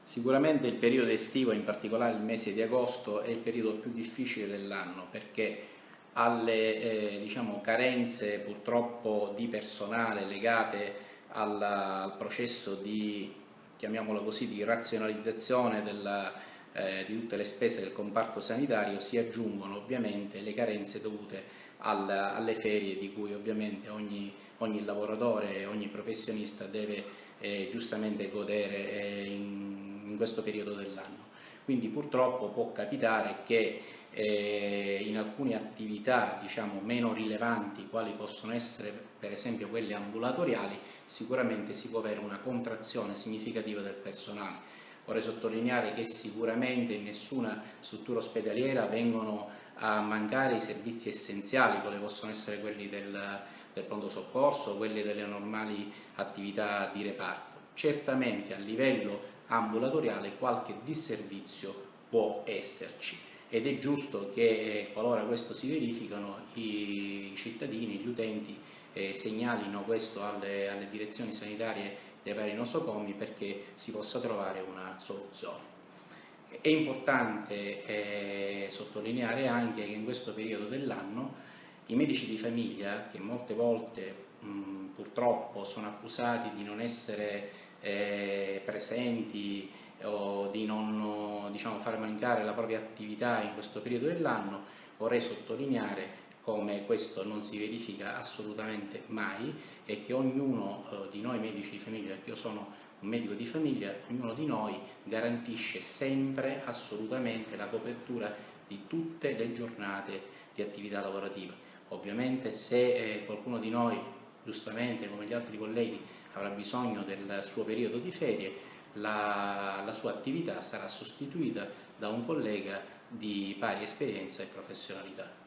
Sicuramente il periodo estivo, in particolare il mese di agosto, è il periodo più difficile dell'anno perché alle diciamo, carenze purtroppo di personale legate al processo di, chiamiamolo così, di razionalizzazione di tutte le spese del comparto sanitario si aggiungono ovviamente le carenze dovute alle ferie di cui ovviamente ogni lavoratore e ogni professionista deve giustamente godere in questo periodo dell'anno. Quindi purtroppo può capitare che in alcune attività diciamo, meno rilevanti, quali possono essere per esempio quelle ambulatoriali, sicuramente si può avere una contrazione significativa del personale. Vorrei sottolineare che sicuramente in nessuna struttura ospedaliera vengono a mancare i servizi essenziali, quali possono essere quelli del pronto soccorso, quelli delle normali attività di reparto. Certamente a livello ambulatoriale qualche disservizio può esserci ed è giusto che qualora questo si verificano i cittadini, gli utenti segnalino questo alle direzioni sanitarie dei vari nosocomi perché si possa trovare una soluzione. È importante sottolineare anche che in questo periodo dell'anno i medici di famiglia, che molte volte purtroppo sono accusati di non essere presenti o di non diciamo, far mancare la propria attività in questo periodo dell'anno, vorrei sottolineare come questo non si verifica assolutamente mai e che ognuno di noi medici di famiglia, perché io sono un medico di famiglia, ognuno di noi garantisce sempre assolutamente la copertura di tutte le giornate di attività lavorativa. Ovviamente se qualcuno di noi, giustamente come gli altri colleghi, avrà bisogno del suo periodo di ferie, la sua attività sarà sostituita da un collega di pari esperienza e professionalità.